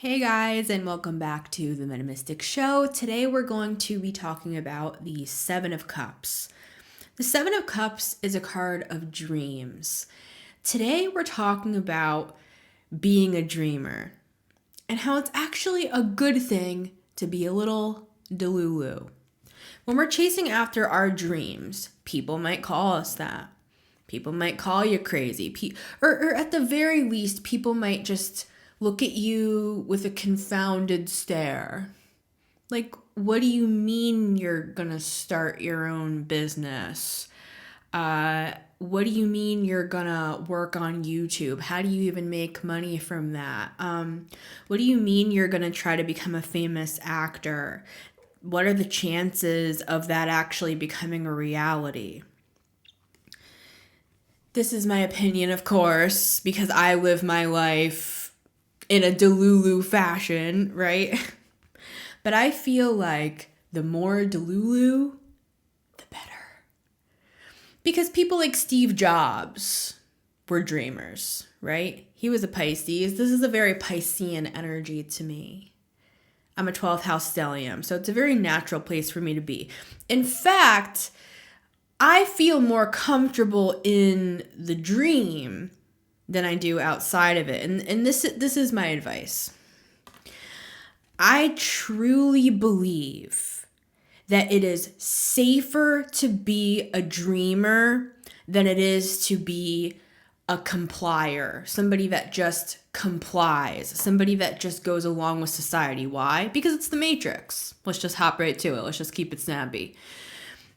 Hey guys, and welcome back to the Metamystic Show. Today we're going to be talking about the Seven of Cups. The Seven of Cups is a card of dreams. Today we're talking about being a dreamer and how it's actually a good thing to be a little Delulu. When we're chasing after our dreams, people might call us that. People might call you crazy. Or at the very least, people might just look at you with a confounded stare. Like, what do you mean you're gonna start your own business? What do you mean you're gonna work on YouTube? How do you even make money from that? What do you mean you're gonna try to become a famous actor? What are the chances of that actually becoming a reality? This is my opinion, of course, because I live my life in a Delulu fashion, right? But I feel like the more Delulu, the better. Because people like Steve Jobs were dreamers, right? He was a Pisces. This is a very Piscean energy to me. I'm a 12th house stellium, so it's a very natural place for me to be. In fact, I feel more comfortable in the dream than I do outside of it. And this is my advice. I truly believe that it is safer to be a dreamer than it is to be a complier, somebody that just complies, somebody that just goes along with society. Why? Because it's the Matrix. Let's just hop right to it. Let's just keep it snappy.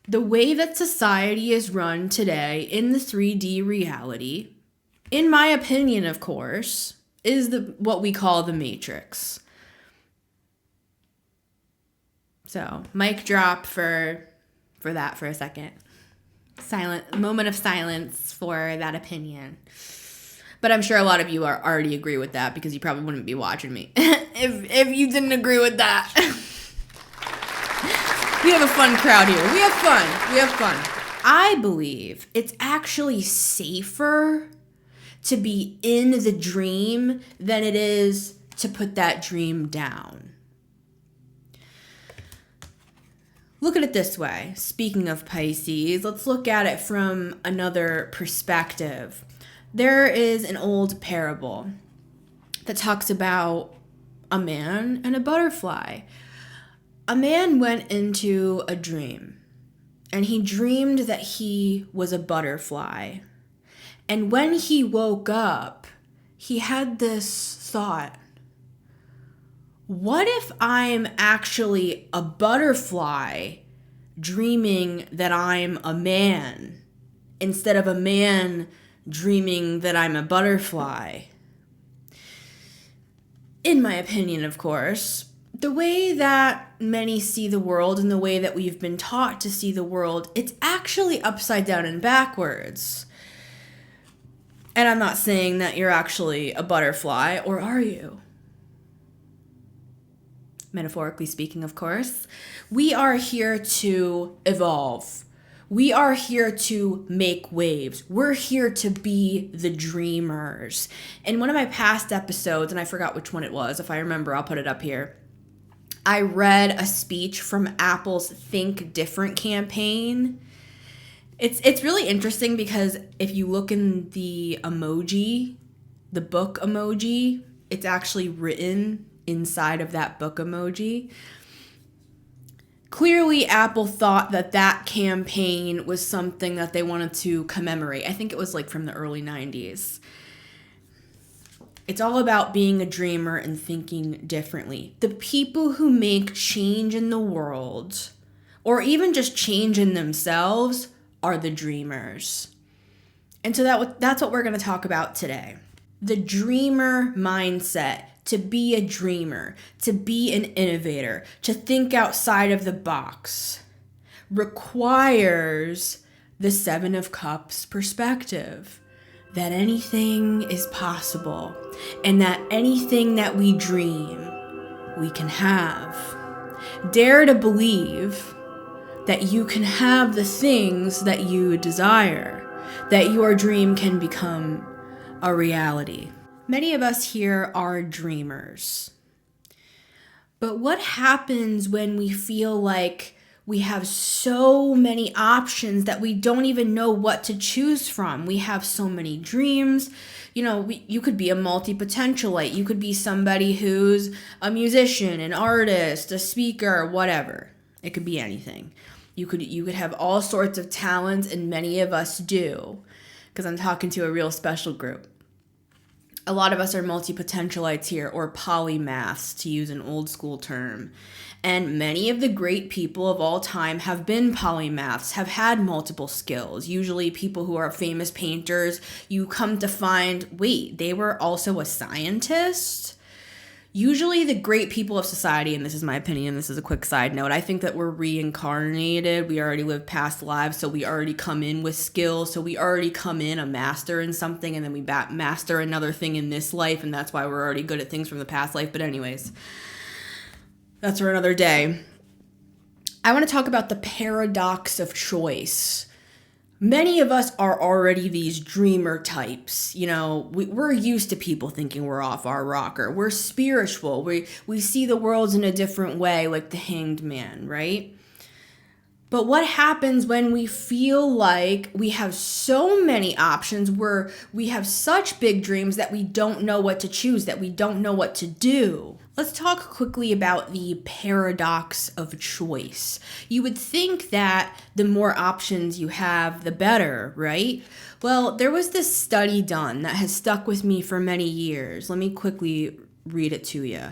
The way that society is run today in the 3D reality, in my opinion, of course, is what we call the Matrix. So, mic drop for that for a second. Moment of silence for that opinion. But I'm sure a lot of you already agree with that because you probably wouldn't be watching me if you didn't agree with that. We have a fun crowd here. We have fun. I believe it's actually safer to be in the dream than it is to put that dream down. Look at it this way. Speaking of Pisces, let's look at it from another perspective. There is an old parable that talks about a man and a butterfly. A man went into a dream, and he dreamed that he was a butterfly. And when he woke up, he had this thought, what if I'm actually a butterfly dreaming that I'm a man instead of a man dreaming that I'm a butterfly? In my opinion, of course, the way that many see the world and the way that we've been taught to see the world, it's actually upside down and backwards. And I'm not saying that you're actually a butterfly, or are you? Metaphorically speaking, of course. We are here to evolve. We are here to make waves. We're here to be the dreamers. In one of my past episodes, and I forgot which one it was, if I remember, I'll put it up here. I read a speech from Apple's Think Different campaign. It's really interesting because if you look in the emoji, the book emoji, it's actually written inside of that book emoji. Clearly, Apple thought that campaign was something that they wanted to commemorate. I think it was like from the early 90s. It's all about being a dreamer and thinking differently. The people who make change in the world, or even just change in themselves, are the dreamers. And so that's what we're going to talk about today. The dreamer mindset, to be a dreamer, to be an innovator, to think outside of the box, requires the Seven of Cups perspective. That anything is possible, and that anything that we dream, we can have. Dare to believe that you can have the things that you desire, that your dream can become a reality. Many of us here are dreamers. But what happens when we feel like we have so many options that we don't even know what to choose from? We have so many dreams. You could be a multi-potentialite. You could be somebody who's a musician, an artist, a speaker, whatever. It could be anything. You could have all sorts of talents, and many of us do, because I'm talking to a real special group. A lot of us are multi-potentialites here, or polymaths, to use an old school term. And many of the great people of all time have been polymaths, have had multiple skills. Usually people who are famous painters, you come to find, wait, they were also a scientist? Usually the great people of society, and this is my opinion, this is a quick side note, I think that we're reincarnated. We already lived past lives, so we already come in with skills. So we already come in a master in something, and then we master another thing in this life, and that's why we're already good at things from the past life. But anyways, that's for another day. I want to talk about the paradox of choice. Many of us are already these dreamer types. We're used to people thinking we're off our rocker. We're spiritual. We see the world in a different way, like the Hanged Man, right? But what happens when we feel like we have so many options, where we have such big dreams that we don't know what to choose, that we don't know what to do? Let's talk quickly about the paradox of choice. You would think that the more options you have, the better, right? Well, there was this study done that has stuck with me for many years. Let me quickly read it to you.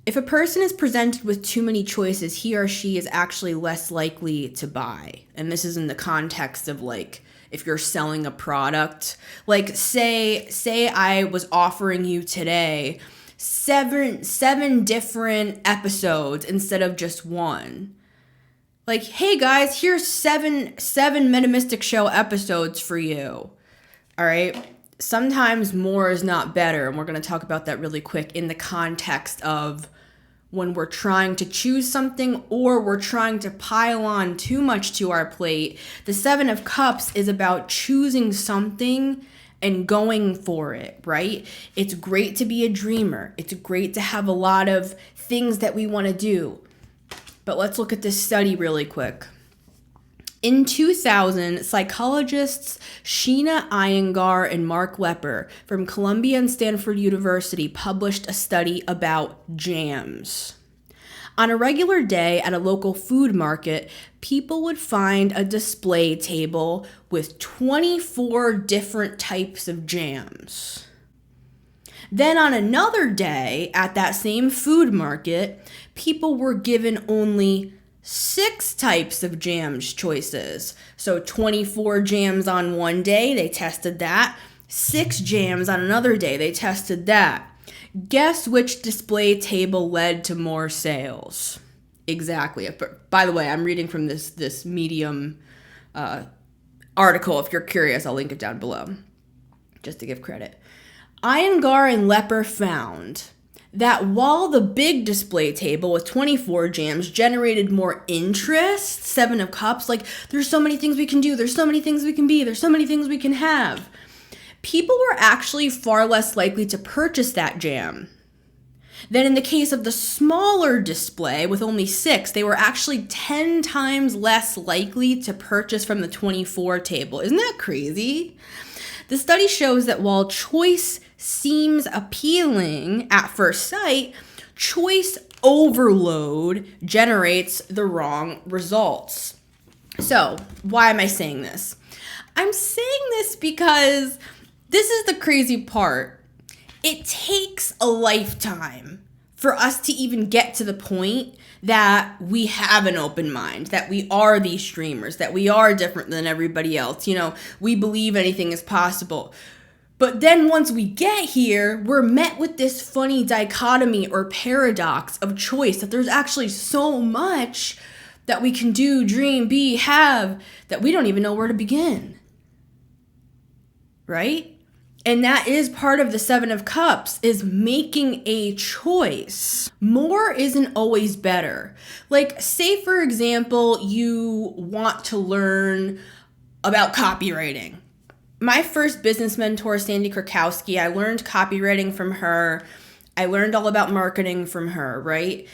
If a person is presented with too many choices, he or she is actually less likely to buy. And this is in the context of if you're selling a product. Say I was offering you today seven different episodes instead of just one. Hey guys, here's seven Metamystic Show episodes for you. All right. Sometimes more is not better, and we're going to talk about that really quick in the context of when we're trying to choose something or we're trying to pile on too much to our plate. The Seven of Cups is about choosing something and going for it, right? It's great to be a dreamer. It's great to have a lot of things that we want to do. But let's look at this study really quick. In 2000, psychologists Sheena Iyengar and Mark Lepper from Columbia and Stanford University published a study about jams. On a regular day at a local food market, people would find a display table with 24 different types of jams. Then on another day at that same food market, people were given only 6 types of jams choices. So 24 jams on one day, they tested that. 6 jams on another day, they tested that. Guess which display table led to more sales? Exactly. By the way, I'm reading from this Medium article. If you're curious, I'll link it down below, just to give credit. Iyengar and Lepper found that while the big display table with 24 jams generated more interest, 7 of Cups, there's so many things we can do, there's so many things we can be, there's so many things we can have, people were actually far less likely to purchase that jam. Then in the case of the smaller display with only 6, they were actually 10 times less likely to purchase from the 24 table. Isn't that crazy? The study shows that while choice seems appealing at first sight, choice overload generates the wrong results. So, why am I saying this? I'm saying this because this is the crazy part. It takes a lifetime for us to even get to the point that we have an open mind, that we are these dreamers, that we are different than everybody else. We believe anything is possible. But then once we get here, we're met with this funny dichotomy or paradox of choice, that there's actually so much that we can do, dream, be, have, that we don't even know where to begin. Right? And that is part of the 7 of Cups, is making a choice. More isn't always better. Say for example, you want to learn about copywriting. My first business mentor, Sandy Krakowski, I learned copywriting from her. I learned all about marketing from her, right?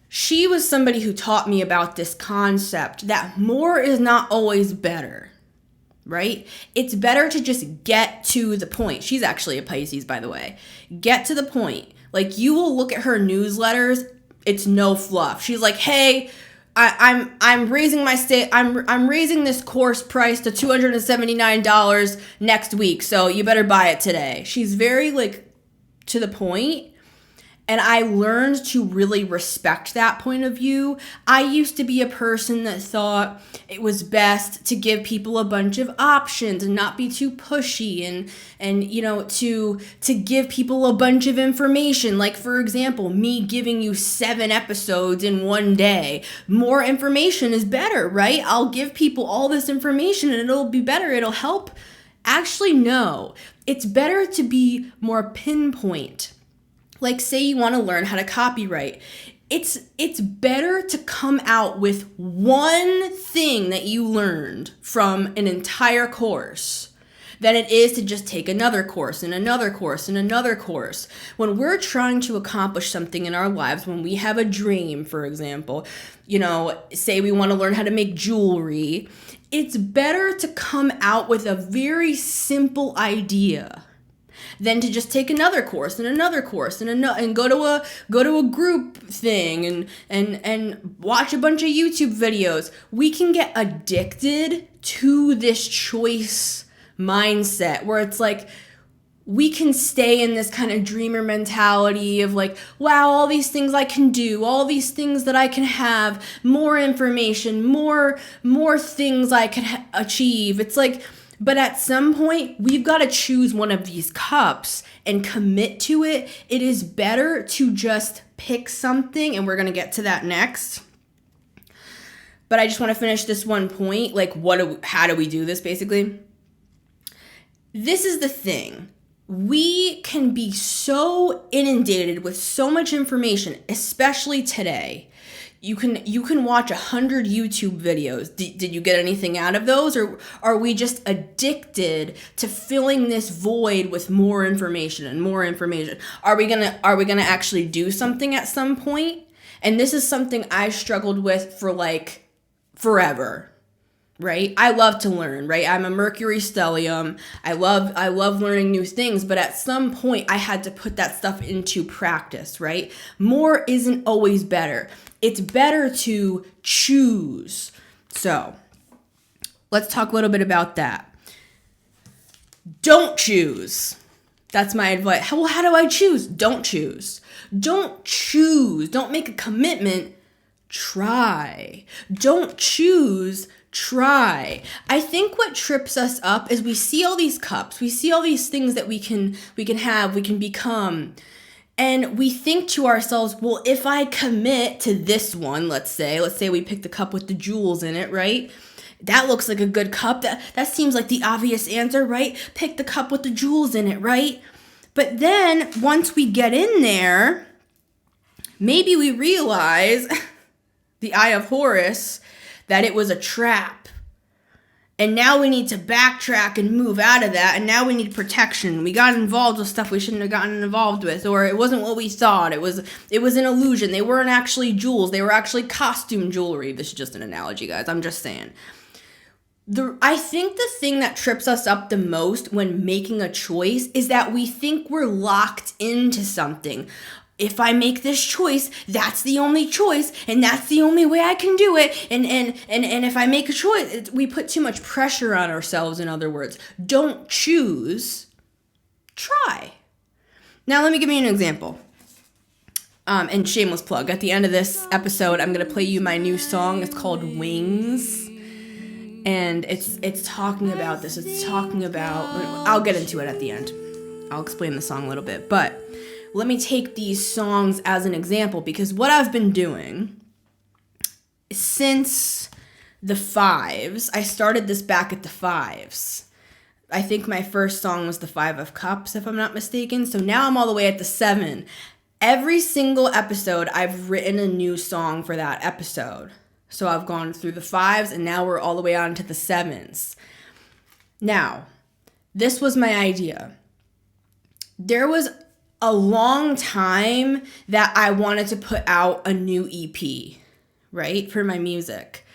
She was somebody who taught me about this concept that more is not always better, right? It's better to just get to the point. She's actually a Pisces, by the way. Get to the point. Like, you will look at her newsletters, it's no fluff. She's like, hey, I'm raising my I'm raising this course price to $279 next week, so you better buy it today. She's very like to the point. And I learned to really respect that point of view. I used to be a person that thought it was best to give people a bunch of options and not be too pushy and you know, to give people a bunch of information. Like, for example, me giving you 7 episodes in one day. More information is better, right? I'll give people all this information and it'll be better. It'll help. Actually, no. It's better to be more pinpoint. Like, say you want to learn how to copyright. It's better to come out with one thing that you learned from an entire course than it is to just take another course and another course and another course. When we're trying to accomplish something in our lives, when we have a dream, for example, you know, say we want to learn how to make jewelry, it's better to come out with a very simple idea than to just take another course and another course and go to a group thing and watch a bunch of YouTube videos. We can get addicted to this choice mindset where it's like we can stay in this kind of dreamer mentality of like, wow, all these things I can do, all these things that I can have, more information, more things I can achieve. It's like, but at some point, we've got to choose one of these cups and commit to it. It is better to just pick something, and we're going to get to that next. But I just want to finish this one point. Like, how do we do this, basically? This is the thing. We can be so inundated with so much information, especially today. You can watch 100 YouTube videos. Did you get anything out of those? Or are we just addicted to filling this void with more information and more information? Are we gonna actually do something at some point? And this is something I struggled with for like forever. Right? I love to learn, right? I'm a Mercury stellium. I love learning new things, but at some point I had to put that stuff into practice, right? More isn't always better. It's better to choose. So, let's talk a little bit about that. Don't choose. That's my advice. Well, how do I choose? Don't choose. Don't choose. Don't make a commitment. Try. Don't choose. Try. I think what trips us up is we see all these cups, we see all these things that we can have, we can become, and we think to ourselves, well, if I commit to this one, let's say we pick the cup with the jewels in it, right? That looks like a good cup. That seems like the obvious answer, right? Pick the cup with the jewels in it, right? But then once we get in there, maybe we realize the Eye of Horus, that it was a trap. And now we need to backtrack and move out of that. And now we need protection. We got involved with stuff we shouldn't have gotten involved with. Or it wasn't what we thought. It was an illusion. They weren't actually jewels. They were actually costume jewelry. This is just an analogy, guys. I'm just saying. I think the thing that trips us up the most when making a choice is that we think we're locked into something. If I make this choice, that's the only choice, and that's the only way I can do it. And if I make a choice, we put too much pressure on ourselves, in other words. Don't choose, try. Now, let me give you an example. And shameless plug. At the end of this episode, I'm going to play you my new song. It's called Wings. And it's talking about this. It's talking about... I'll get into it at the end. I'll explain the song a little bit, but... Let me take these songs as an example, because what I've been doing since the fives, I started this back at the fives. I think my first song was the 5 of Cups, if I'm not mistaken. So now I'm all the way at the 7. Every single episode, I've written a new song for that episode. So I've gone through the 5s, and now we're all the way on to the 7s. Now, this was my idea. There was a long time that I wanted to put out a new EP, right, for my music.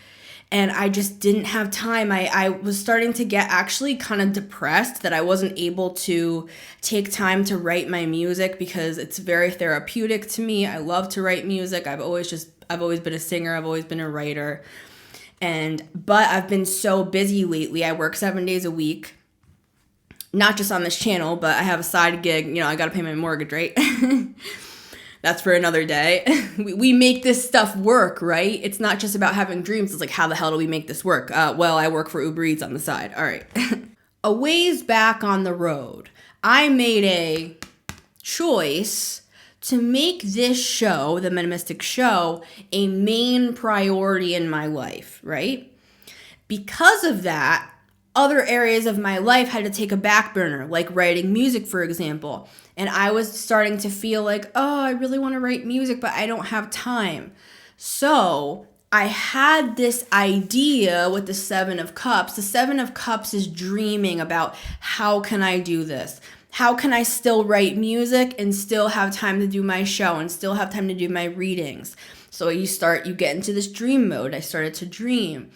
And I just didn't have time. I was starting to get actually kind of depressed that I wasn't able to take time to write my music because it's very therapeutic to me. I love to write music. I've always been a singer. I've always been a writer. But I've been so busy lately. I work 7 days a week. Not just on this channel, but I have a side gig. You know, I got to pay my mortgage, right? That's for another day. We make this stuff work, right? It's not just about having dreams. It's like, how the hell do we make this work? Well, I work for Uber Eats on the side. All right. A ways back on the road, I made a choice to make this show, the Metamystic Show, a main priority in my life, right? Because of that, other areas of my life had to take a back burner, like writing music, for example. And I was starting to feel like, oh, I really want to write music, but I don't have time. So I had this idea with the Seven of Cups. The Seven of Cups is dreaming about, how can I do this? How can I still write music and still have time to do my show and still have time to do my readings? So you get into this dream mode. I started to dream.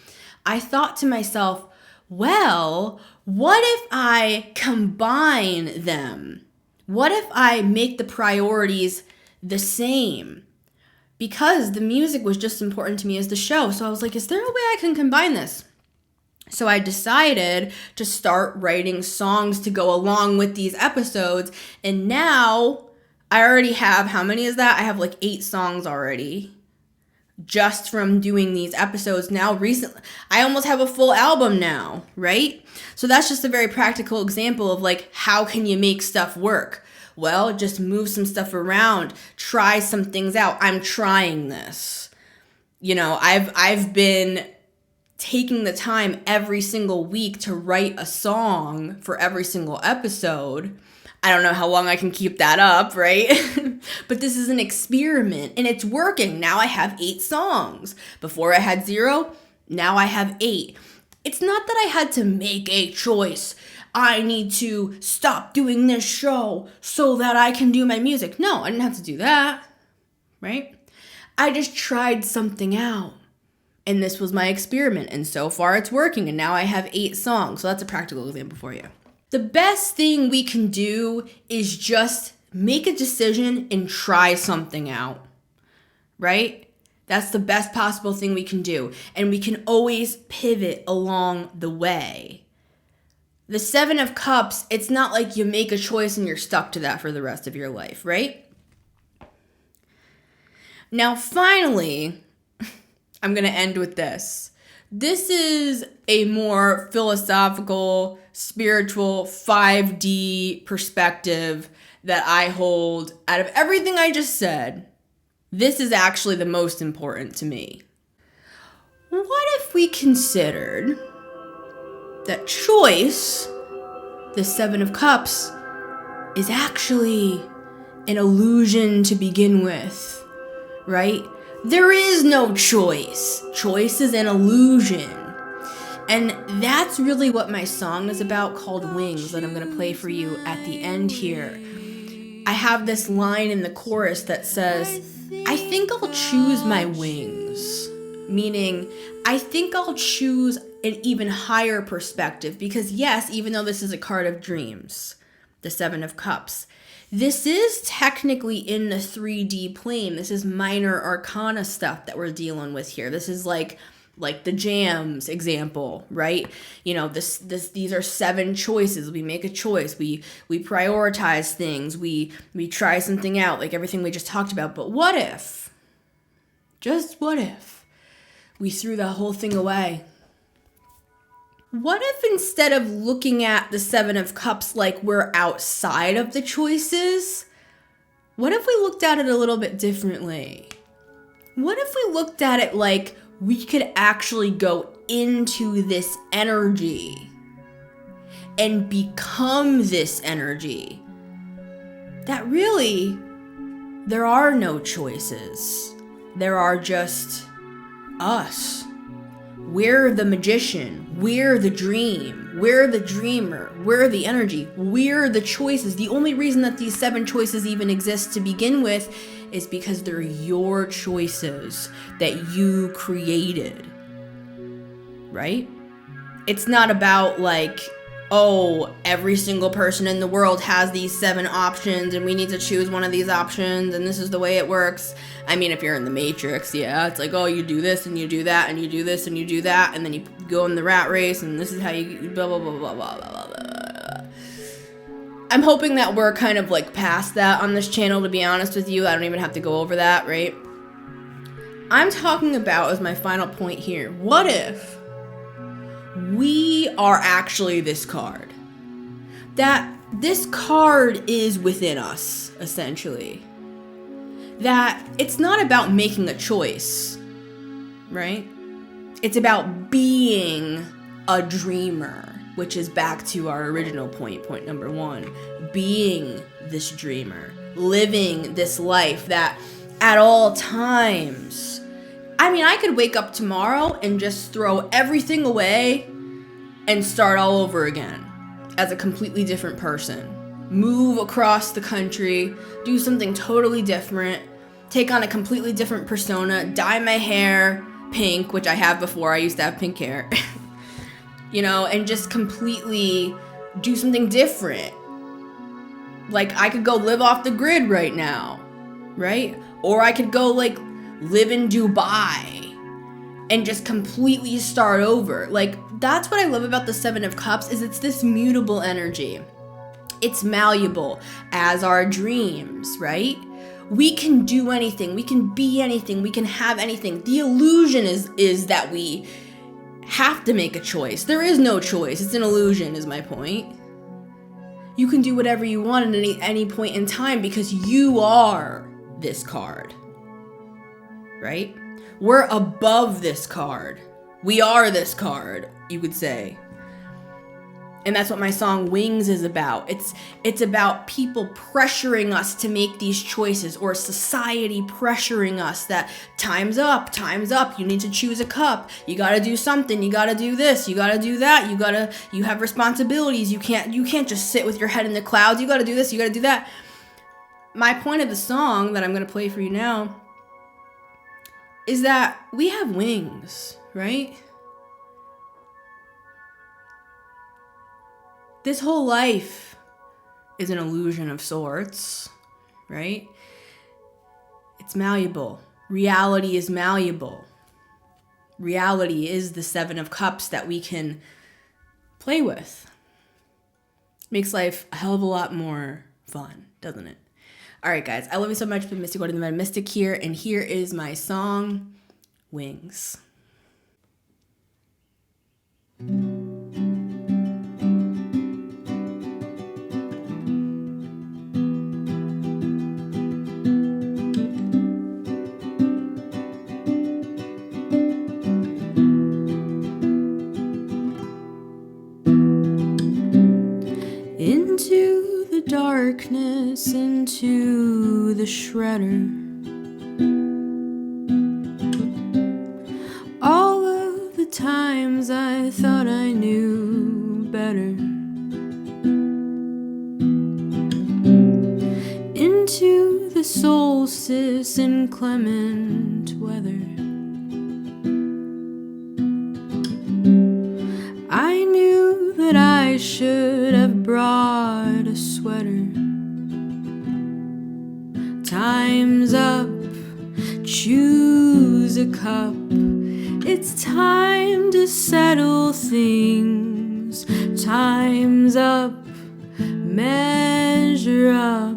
I thought to myself, well, what if I combine them? What if I make the priorities the same? Because the music was just important to me as the show. So I was like, is there a way I can combine this? So I decided to start writing songs to go along with these episodes. And now I already have, how many is that? I have like 8 songs already. Just from doing these episodes now recently. I almost have a full album now, right? So that's just a very practical example of like, how can you make stuff work? Well, just move some stuff around, try some things out. I'm trying this. You know, I've been taking the time every single week to write a song for every single episode. I don't know how long I can keep that up, right? But this is an experiment and it's working. Now I have 8 songs. Before I had 0, now I have 8. It's not that I had to make a choice. I need to stop doing this show so that I can do my music. No, I didn't have to do that, right? I just tried something out. And this was my experiment. And so far it's working. And now I have 8 songs. So that's a practical example for you. The best thing we can do is just make a decision and try something out, right? That's the best possible thing we can do. And we can always pivot along the way. The Seven of Cups, it's not like you make a choice and you're stuck to that for the rest of your life, right? Now, finally, I'm going to end with this. This is a more philosophical, spiritual, 5D perspective that I hold. Out of everything I just said, this is actually the most important to me. What if we considered that choice, the Seven of Cups, is actually an illusion to begin with, right? There is no choice. Choice is an illusion. And that's really what my song is about, called Wings, that I'm going to play for you at the end here. I have this line in the chorus that says, I think I'll choose my wings. Meaning, I think I'll choose an even higher perspective. Because yes, even though this is a card of dreams, the Seven of Cups, this is technically in the 3D plane. This is minor arcana stuff that we're dealing with here. This is like the jams example, right? You know, these are 7 choices. We make a choice. We prioritize things. We try something out, like everything we just talked about. But what if, just what if, we threw the whole thing away? What if instead of looking at the Seven of Cups like we're outside of the choices, what if we looked at it a little bit differently? What if we looked at it like we could actually go into this energy and become this energy? That really, there are no choices. There are just us. We're the magician. We're the dream. We're the dreamer. We're the energy. We're the choices. The only reason that these 7 choices even exist to begin with is because they're your choices that you created. Right? It's not about like, oh, every single person in the world has these 7 options and we need to choose one of these options and this is the way it works. I mean, if you're in the Matrix, yeah, it's like, oh, you do this and you do that and you do this and you do that and then you go in the rat race and this is how you blah, blah, blah, blah, blah, blah, blah. I'm hoping that we're kind of like past that on this channel, to be honest with you. I don't even have to go over that, right? I'm talking about, as my final point here, what if we are actually this card? That this card is within us, essentially. That it's not about making a choice, right? It's about being a dreamer, which is back to our original point number 1. Being this dreamer, living this life that at all times, I mean, I could wake up tomorrow and just throw everything away and start all over again as a completely different person. Move across the country, do something totally different, take on a completely different persona, dye my hair pink, which I have before. I used to have pink hair. You know, and just completely do something different. Like, I could go live off the grid right now, right? Or I could go, like, live in Dubai and just completely start over. Like, that's what I love about the 7 of Cups, is it's this mutable energy. It's malleable, as our dreams, right? We can do anything. We can be anything. We can have anything. The illusion is that we have to make a choice. There is no choice. It's an illusion, is my point. You can do whatever you want at any point in time because you are this card, right? We're above this card. We are this card, you could say. And that's what my song Wings is about. It's about people pressuring us to make these choices, or society pressuring us that time's up, you need to choose a cup, you gotta do something, you gotta do this, you gotta do that, you have responsibilities, you can't just sit with your head in the clouds, you gotta do this, you gotta do that. My point of the song that I'm gonna play for you now is that we have wings, right? This whole life is an illusion of sorts, right? It's malleable. Reality is malleable. Reality is the 7 of Cups that we can play with. Makes life a hell of a lot more fun, doesn't it? All right, guys. I love you so much. Been Mystic Golden Divine Mystic here, and here is my song, Wings. Into the darkness, into the shredder, all of the times I thought I knew better, into the solstice, inclement weather, I knew that I should have brought a sweater. Time's up, choose a cup. It's time to settle things. Time's up, measure up.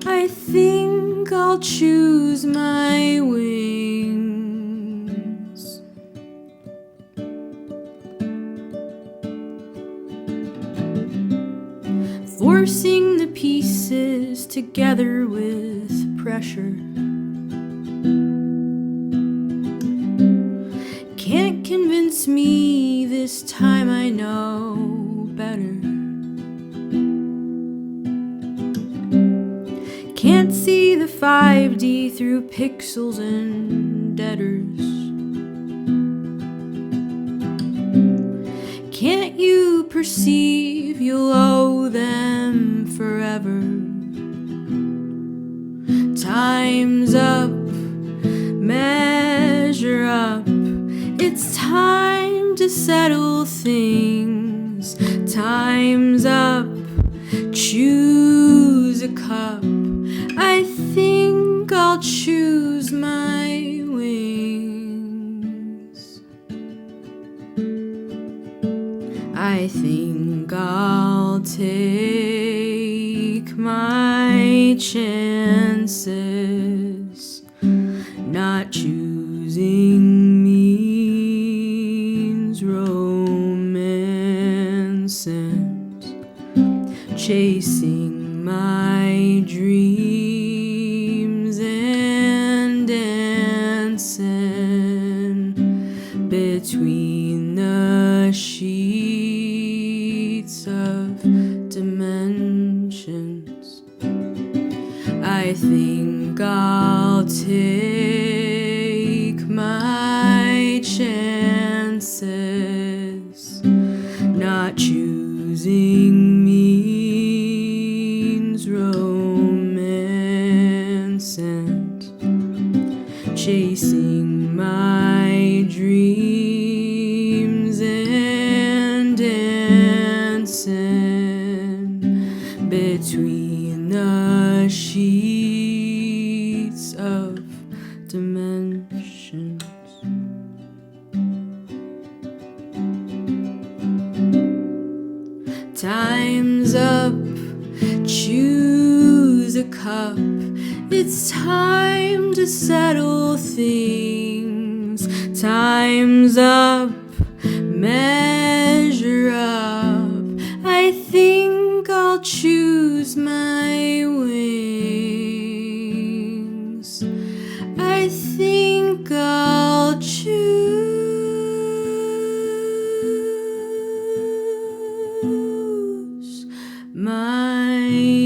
I think I'll choose my wings. Forcing the pieces together with pressure. Can't convince me this time, I know better. Can't see the 5D through pixels and deaders. Can't you perceive you'll owe them forever? Time's up, measure up. It's time to settle things. Time's up, choose a cup. I think I'll choose my wings. I think I'll take my chances. Not choosing means romance and chasing my dreams and dancing between the sheets of dimensions. I think I'll take my chances. Not choosing means romance and chasing my dreams and dancing between the sheets of dimensions. Time's up, choose a cup. It's time to settle things. Time's up, measure up. I think I'll choose my wings. I think I'll choose my